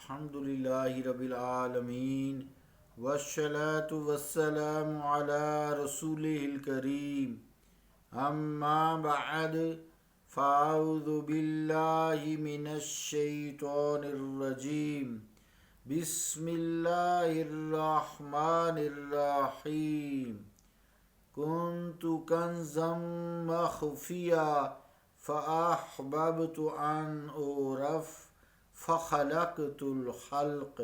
الحمدللہ رب العالمین والصلاة والسلام علی رسولہ الکریم اما بعد فاعوذ باللہ من الشیطان الرجیم بسم اللہ الرحمن الرحیم کنت کنزا مخفیا فاحببت ان اعرف فخلقت الخلق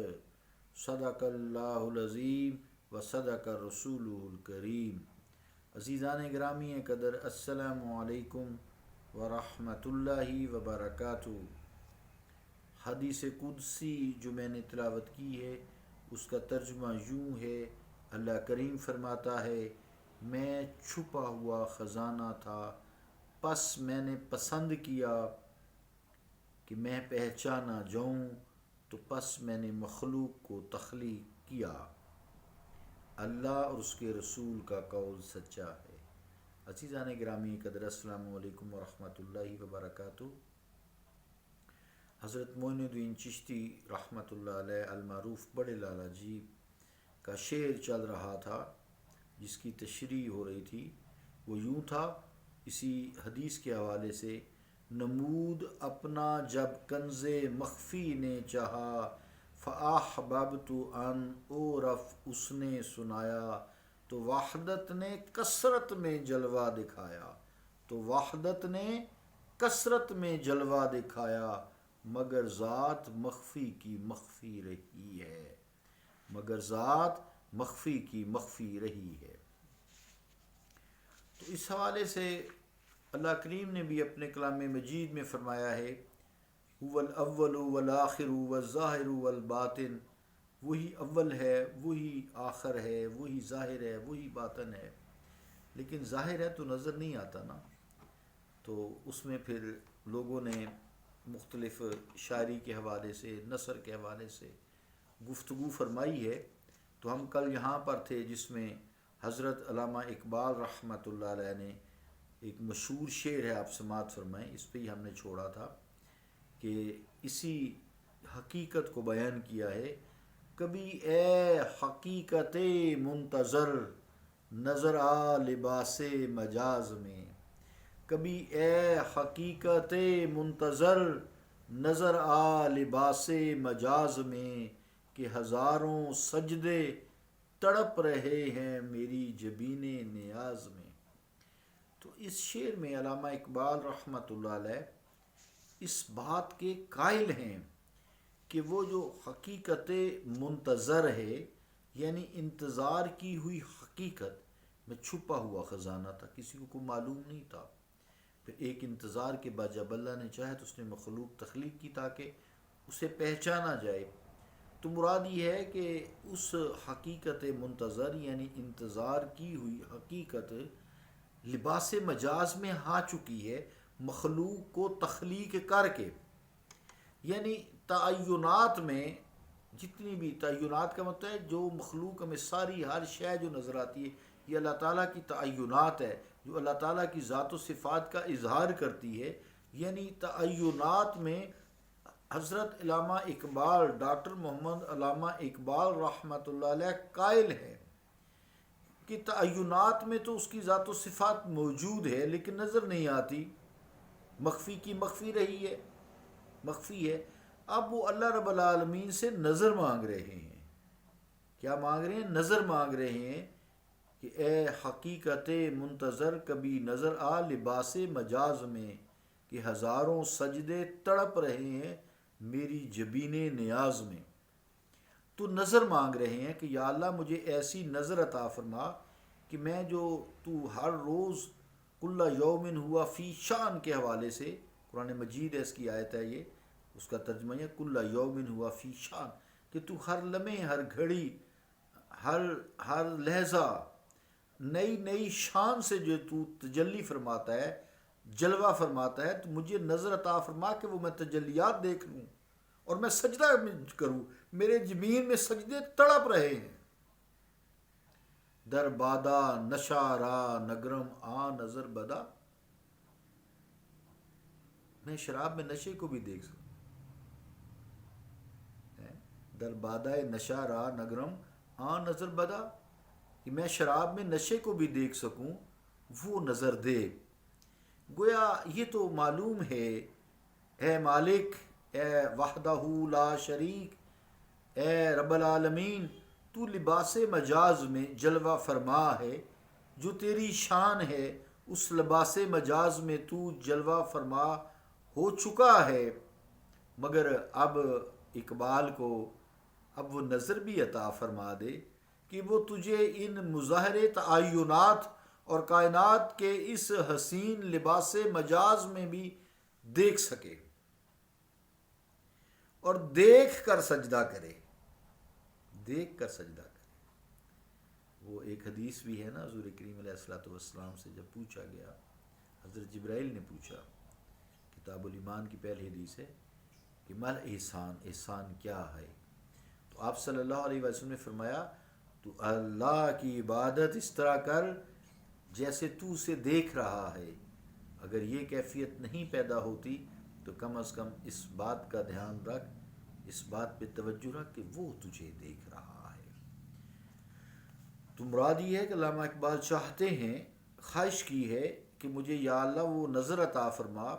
صدق اللہ العظیم و صدق رسولہ الکریم۔ عزیزان گرامی قدر، السلام علیکم ورحمۃ اللہ وبرکاتہ۔ حدیث قدسی جو میں نے تلاوت کی ہے اس کا ترجمہ یوں ہے، اللہ کریم فرماتا ہے، میں چھپا ہوا خزانہ تھا، پس میں نے پسند کیا کہ میں پہچانا جاؤں، تو پس میں نے مخلوق کو تخلیق کیا۔ اللہ اور اس کے رسول کا قول سچا ہے۔ عزیزان گرامی قدر، السلام علیکم ورحمۃ اللہ وبرکاتہ۔ حضرت معین الدین چشتی رحمۃ اللہ علیہ المعروف بڑے لالا جی کا شعر چل رہا تھا جس کی تشریح ہو رہی تھی، وہ یوں تھا، اسی حدیث کے حوالے سے، نمود اپنا جب کنز مخفی نے چاہا، فاحببت ان اعرف اس نے سنایا، تو وحدت نے کثرت میں جلوہ دکھایا، تو وحدت نے کثرت میں جلوہ دکھایا، مگر ذات مخفی کی مخفی رہی ہے، مگر ذات مخفی کی مخفی رہی ہے۔ تو اس حوالے سے اللہ کریم نے بھی اپنے کلام مجید میں فرمایا ہے، هو الاول والآخر والظاہر والباطن، وہی اول ہے، وہی آخر ہے، وہی ظاہر ہے، وہی باطن ہے۔ لیکن ظاہر ہے تو نظر نہیں آتا نا، تو اس میں پھر لوگوں نے مختلف شاعری کے حوالے سے، نثر کے حوالے سے گفتگو فرمائی ہے۔ تو ہم کل یہاں پر تھے جس میں حضرت علامہ اقبال رحمۃ اللہ علیہ نے ایک مشہور شعر ہے، آپ سماعت فرمائیں، اس پہ ہی ہم نے چھوڑا تھا کہ اسی حقیقت کو بیان کیا ہے، کبھی اے حقیقت منتظر نظر آ لباس مجاز میں، کبھی اے حقیقت منتظر نظر آ لباس مجاز میں، کہ ہزاروں سجدے تڑپ رہے ہیں میری جبین نیاز میں۔ تو اس شعر میں علامہ اقبال رحمۃ اللہ علیہ اس بات کے قائل ہیں کہ وہ جو حقیقت منتظر ہے، یعنی انتظار کی ہوئی حقیقت میں چھپا ہوا خزانہ تھا، کسی کو کوئی معلوم نہیں تھا۔ پھر ایک انتظار کے بعد جب اللہ نے چاہے تو اس نے مخلوق تخلیق کی تاکہ اسے پہچانا جائے۔ تو مراد یہ ہے کہ اس حقیقت منتظر یعنی انتظار کی ہوئی حقیقت لباس مجاز میں آ چکی ہے، مخلوق کو تخلیق کر کے، یعنی تعینات میں جتنی بھی تعینات کا مطلب ہے جو مخلوق میں ساری ہر شے جو نظر آتی ہے، یہ اللہ تعالیٰ کی تعینات ہے جو اللہ تعالیٰ کی ذات و صفات کا اظہار کرتی ہے۔ یعنی تعینات میں حضرت علامہ اقبال، ڈاکٹر محمد علامہ اقبال رحمۃ اللہ علیہ قائل ہے کہ تعینات میں تو اس کی ذات و صفات موجود ہے لیکن نظر نہیں آتی، مخفی کی مخفی رہی ہے، مخفی ہے۔ اب وہ اللہ رب العالمین سے نظر مانگ رہے ہیں۔ کیا مانگ رہے ہیں؟ نظر مانگ رہے ہیں کہ اے حقیقت منتظر کبھی نظر آ لباس مجاز میں، کہ ہزاروں سجدے تڑپ رہے ہیں میری جبین نیاز میں۔ تو نظر مانگ رہے ہیں کہ یا اللہ مجھے ایسی نظر عطا فرما کہ میں جو تو ہر روز کل یومن ہوا فی شان کے حوالے سے، قرآن مجید ہے اس کی آیت ہے، یہ اس کا ترجمہ ہے کل یومن ہوا فی شان، کہ تو ہر لمحے، ہر گھڑی، ہر لہجہ نئی نئی شان سے جو تو تجلی فرماتا ہے، جلوہ فرماتا ہے، تو مجھے نظر عطا فرما کہ وہ میں تجلیات دیکھ لوں اور میں سجدہ کروں، میرے زمین میں سجدے تڑپ رہے ہیں۔ در بادا نشارا نگرم آ نظر بدا، میں شراب میں نشے کو بھی دیکھ سکوں۔ در بادائے نشہ را نگرم آن نظر بدا، کہ میں شراب میں نشے کو بھی دیکھ سکوں وہ نظر دے۔ گویا یہ تو معلوم ہے اے مالک، اے وحدہ لا شریک، اے رب العالمین، تو لباس مجاز میں جلوہ فرما ہے، جو تیری شان ہے اس لباس مجاز میں تو جلوہ فرما ہو چکا ہے، مگر اب اقبال کو اب وہ نظر بھی عطا فرما دے کہ وہ تجھے ان مظاہر تعینات اور کائنات کے اس حسین لباس مجاز میں بھی دیکھ سکے اور دیکھ کر سجدہ کرے، دیکھ کر سجدہ کرے۔ وہ ایک حدیث بھی ہے نا، حضور کریم علیہ الصلوۃ والسلام سے جب پوچھا گیا، حضرت جبرائیل نے پوچھا، کتاب الایمان کی پہلی حدیث ہے کہ مل احسان، احسان کیا ہے؟ تو آپ صلی اللہ علیہ وسلم نے فرمایا تو اللہ کی عبادت اس طرح کر جیسے تو اسے دیکھ رہا ہے۔ اگر یہ کیفیت نہیں پیدا ہوتی تو کم از کم اس بات کا دھیان رکھ، اس بات پہ توجہ رکھ کہ وہ تجھے دیکھ رہا ہے۔ تو مراد یہ ہے کہ علامہ اقبال چاہتے ہیں، خواہش کی ہے کہ مجھے یا اللہ وہ نظر عطا فرما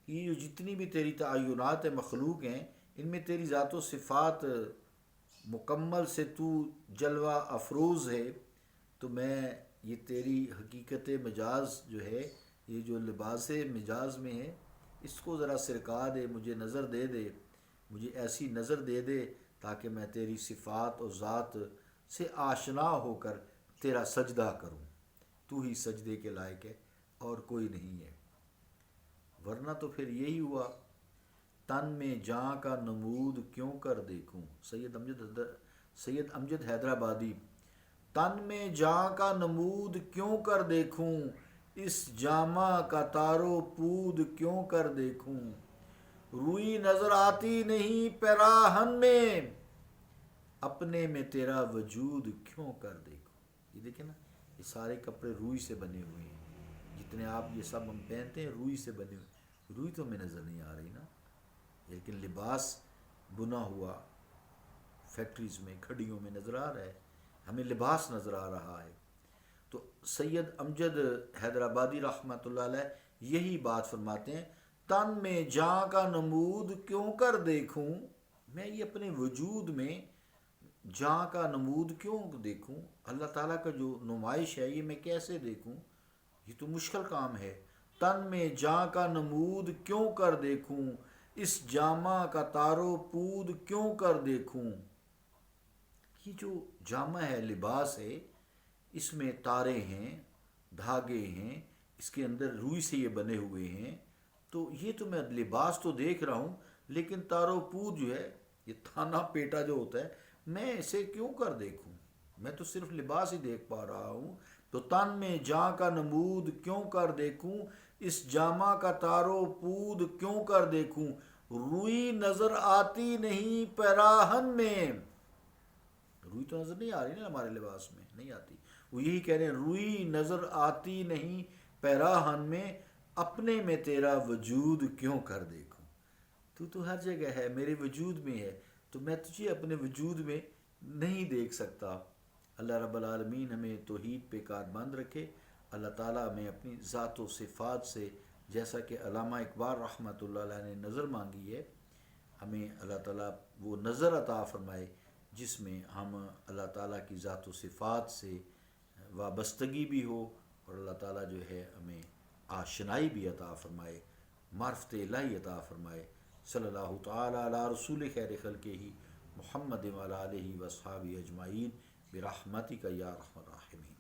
کہ یہ جتنی بھی تیری تعینات مخلوق ہیں ان میں تیری ذات و صفات مکمل سے تو جلوہ افروز ہے، تو میں یہ تیری حقیقت مجاز جو ہے، یہ جو لباس مجاز میں ہے، اس کو ذرا سرکا دے، مجھے نظر دے دے، مجھے ایسی نظر دے دے تاکہ میں تیری صفات اور ذات سے آشنا ہو کر تیرا سجدہ کروں۔ تو ہی سجدے کے لائق ہے اور کوئی نہیں ہے، ورنہ تو پھر یہی ہوا، تن میں جاں کا نمود کیوں کر دیکھوں۔ سید امجد حیدرآبادی، تن میں جاں کا نمود کیوں کر دیکھوں، اس جامہ کا تار و پود کیوں کر دیکھوں، روئی نظر آتی نہیں پیراہن میں، اپنے میں تیرا وجود کیوں کر دیکھوں۔ یہ دیکھیں نا، یہ سارے کپڑے روئی سے بنے ہوئے ہیں، جتنے آپ یہ سب ہم پہنتے ہیں روئی سے بنے ہوئے، روئی تو ہمیں نظر نہیں آ رہی نا، لیکن لباس بنا ہوا فیکٹریز میں، کھڑیوں میں نظر آ رہا ہے، ہمیں لباس نظر آ رہا ہے۔ تو سید امجد حیدرآبادی رحمۃ اللہ علیہ یہی بات فرماتے ہیں، تن میں جاں کا نمود کیوں کر دیکھوں، میں یہ اپنے وجود میں جاں کا نمود کیوں دیکھوں، اللہ تعالیٰ کا جو نمائش ہے یہ میں کیسے دیکھوں، یہ تو مشکل کام ہے۔ تن میں جاں کا نمود کیوں کر دیکھوں، اس جامہ کا تار و پود کیوں کر دیکھوں۔ یہ جو جامہ ہے، لباس ہے، اس میں تارے ہیں، دھاگے ہیں، اس کے اندر روئی سے یہ بنے ہوئے ہیں، تو یہ تو میں لباس تو دیکھ رہا ہوں، لیکن تار و پود جو ہے، یہ تھانا پیٹا جو ہوتا ہے، میں اسے کیوں کر دیکھوں، میں تو صرف لباس ہی دیکھ پا رہا ہوں۔ تو تن میں جاں کا نمود کیوں کر دیکھوں، اس جامہ کا تار و پود کیوں کر دیکھوں، روئی نظر آتی نہیں پیراہن میں، روئی تو نظر نہیں آ رہی نا ہمارے لباس میں، نہیں آتی، وہ یہی کہہ رہے ہیں، روئی نظر آتی نہیں پیراہن میں، اپنے میں تیرا وجود کیوں کر دیکھوں۔ تو ہر جگہ ہے، میرے وجود میں ہے، تو میں تجھے اپنے وجود میں نہیں دیکھ سکتا۔ اللہ رب العالمین ہمیں توحید پہ کاربند رکھے، اللہ تعالیٰ ہمیں اپنی ذات و صفات سے، جیسا کہ علامہ اقبال رحمۃ اللہ علیہ نے نظر مانگی ہے، ہمیں اللہ تعالیٰ وہ نظر عطا فرمائے جس میں ہم اللہ تعالیٰ کی ذات و صفات سے وابستگی بھی ہو، اور اللہ تعالیٰ جو ہے ہمیں آشنائی بھی عطا فرمائے، معرفت الہی عطا فرمائے۔ صلی اللہ تعالیٰ علی رسول خیر خلقہ محمد وعلی آلہ واصحابہ اجمعین برحمتک یا ارحم الراحمین۔